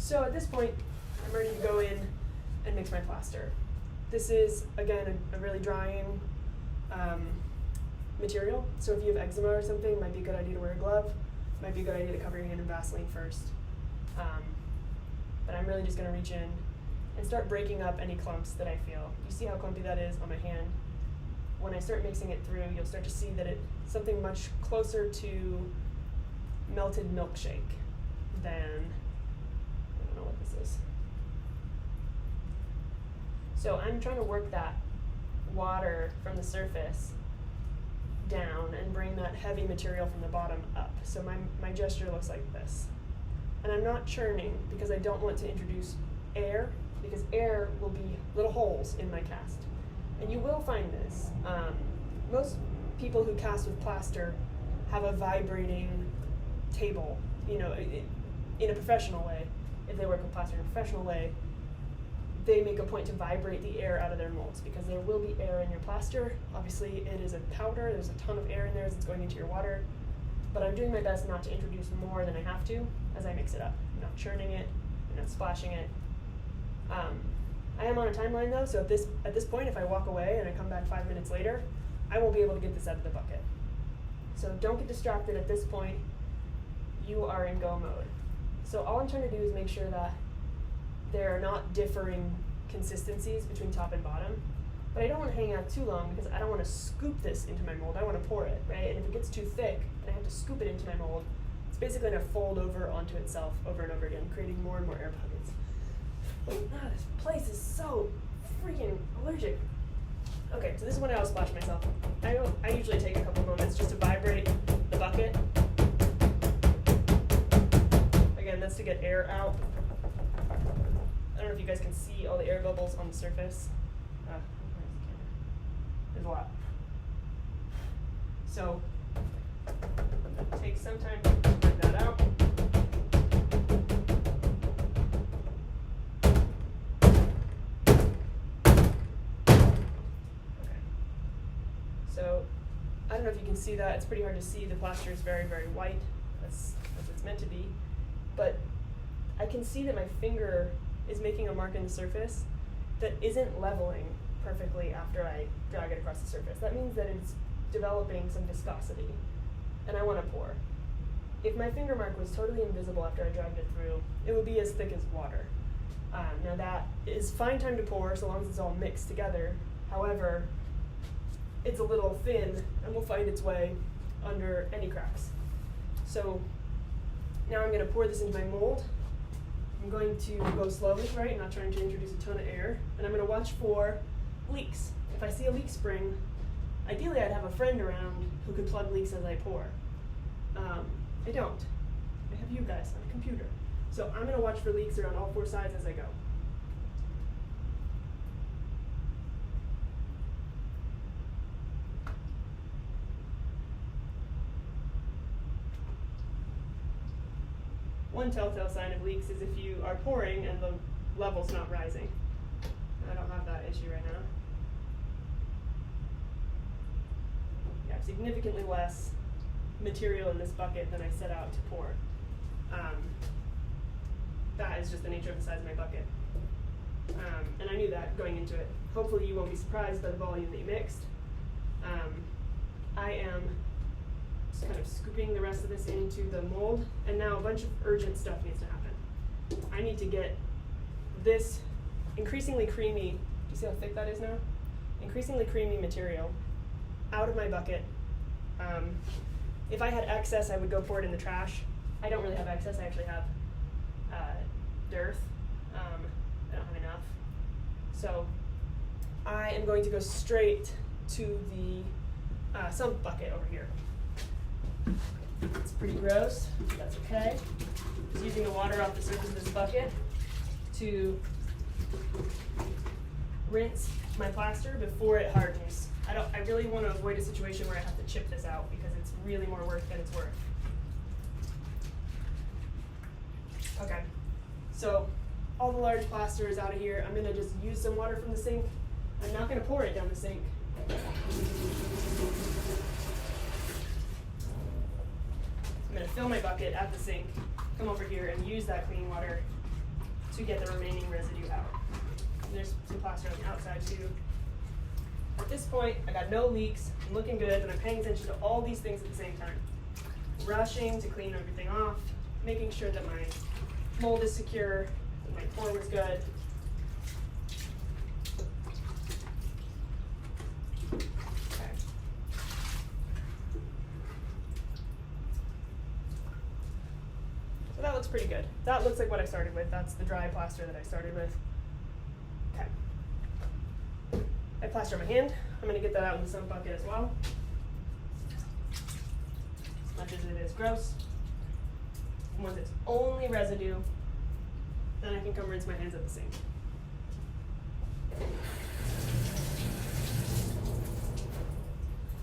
So at this point, I'm ready to go in and mix my plaster. This is, again, a really drying material. So if you have eczema or something, it might be a good idea to wear a glove. It might be a good idea to cover your hand in Vaseline first. But I'm really just going to reach in and start breaking up any clumps that I feel. You see how clumpy that is on my hand? When I start mixing it through, you'll start to see that it's something much closer to melted milkshake than, I don't know what this is. So I'm trying to work that water from the surface down and bring that heavy material from the bottom up. So my gesture looks like this. And I'm not churning because I don't want to introduce air, because air will be little holes in my cast. And you will find this. Most people who cast with plaster have a vibrating table, you know, in a professional way. If they work with plaster in a professional way, they make a point to vibrate the air out of their molds because there will be air in your plaster. Obviously, it is a powder. There's a ton of air in there as it's going into your water. But I'm doing my best not to introduce more than I have to as I mix it up. I'm not churning it. I'm not splashing it. I am on a timeline though, so at this point, if I walk away and I come back 5 minutes later, I won't be able to get this out of the bucket. So don't get distracted at this point. You are in go mode. So all I'm trying to do is make sure that there are not differing consistencies between top and bottom. But I don't want to hang out too long because I don't want to scoop this into my mold. I want to pour it, right? And if it gets too thick and I have to scoop it into my mold, it's basically going to fold over onto itself over and over again, creating more and more air pockets. Oh, this place is so freaking allergic. Okay, so this is when I'll splash myself. I usually take a couple moments just to vibrate the bucket. Again, that's to get air out. I don't know if you guys can see all the air bubbles on the surface. There's a lot. So, take some time to work that out. Okay. So, I don't know if you can see that. It's pretty hard to see. The plaster is very, very white. That's as it's meant to be. But I can see that my finger is making a mark in the surface that isn't leveling perfectly after I drag it across the surface. That means that it's developing some viscosity, and I want to pour. If my finger mark was totally invisible after I dragged it through, it would be as thick as water. Now that is fine time to pour so long as it's all mixed together. However, it's a little thin and will find its way under any cracks. So now I'm going to pour this into my mold. I'm going to go slowly, right? Not trying to introduce a ton of air. And I'm going to watch for leaks. If I see a leak spring, ideally I'd have a friend around who could plug leaks as I pour. I don't. I have you guys on a computer. So I'm going to watch for leaks around all four sides as I go. One telltale sign of leaks is if you are pouring and the level's not rising. I don't have that issue right now. Yeah, significantly less material in this bucket than I set out to pour. That is just the nature of the size of my bucket. And I knew that going into it. Hopefully you won't be surprised by the volume that you mixed. I am just kind of scooping the rest of this into the mold, and now a bunch of urgent stuff needs to happen. I need to get this increasingly creamy, do you see how thick that is now? Increasingly creamy material out of my bucket. If I had excess, I would go pour it in the trash. I don't really have excess, I actually have dearth. I don't have enough. So I am going to go straight to the sump bucket over here. It's pretty gross, but that's okay. Just using the water off the surface of this bucket to rinse my plaster before it hardens. I really want to avoid a situation where I have to chip this out because it's really more work than it's worth. Okay, so all the large plaster is out of here. I'm going to just use some water from the sink. I'm not going to pour it down the sink. I'm going to fill my bucket at the sink, come over here and use that clean water to get the remaining residue out. And there's some plaster on the outside too. At this point, I got no leaks, I'm looking good, and I'm paying attention to all these things at the same time. Rushing to clean everything off, making sure that my mold is secure, that my pouring is good. Okay. So that looks pretty good. That looks like what I started with. That's the dry plaster that I started with. Okay. I plaster my hand. I'm going to get that out in the sump bucket as well. As much as it is gross. And once it's only residue, then I can come rinse my hands at the sink.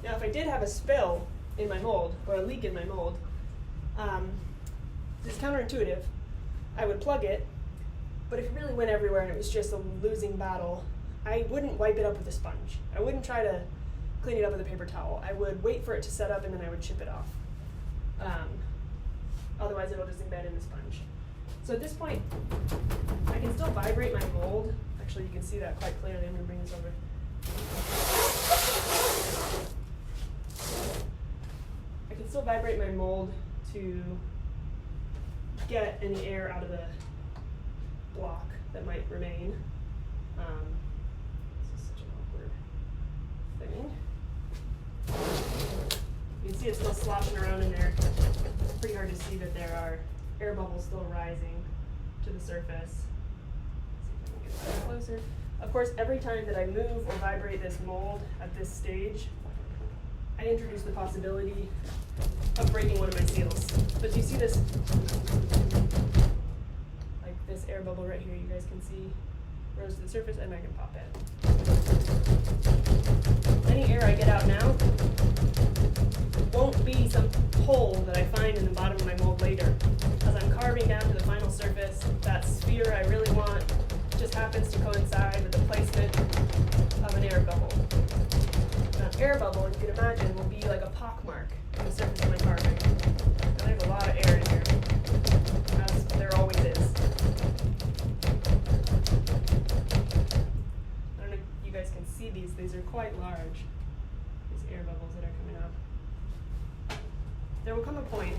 Now if I did have a spill in my mold, or a leak in my mold, it's counterintuitive. I would plug it, but if it really went everywhere and it was just a losing battle, I wouldn't wipe it up with a sponge. I wouldn't try to clean it up with a paper towel. I would wait for it to set up and then I would chip it off. Otherwise it'll just embed in the sponge. So at this point, I can still vibrate my mold. Actually, you can see that quite clearly. I'm going to bring this over. I can still vibrate my mold to get any air out of the block that might remain. This is such an awkward thing. You can see it's still sloshing around in there. It's pretty hard to see that there are air bubbles still rising to the surface. Let's see if I can get that closer. Of course, every time that I move or vibrate this mold at this stage, I introduce the possibility of breaking one of my seals. But do you see this, like this air bubble right here, you guys can see rose to the surface and I can pop it. Any air I get out now won't be some hole that I find in the bottom of my mold later. As I'm carving down to the final surface, that sphere I really want just happens to coincide with the placement of an air bubble. Now, an air bubble, you can imagine, will be like a pockmark on the surface of my carving. And there's a lot of air in here, as there always is. I don't know if you guys can see these. These are quite large, these air bubbles that are coming up. There will come a point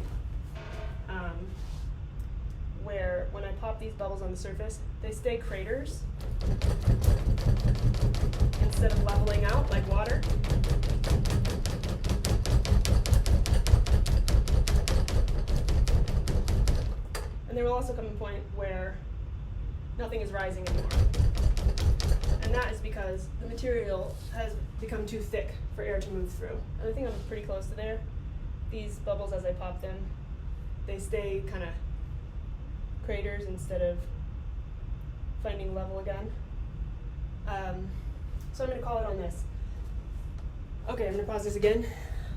where when I pop these bubbles on the surface, they stay craters instead of leveling out like water. And there will also come a point where nothing is rising anymore. And that is because the material has become too thick for air to move through. And I think I'm pretty close to there. These bubbles, as I pop them, they stay kind of craters instead of finding level again. So I'm going to call it on this. Okay, I'm going to pause this again.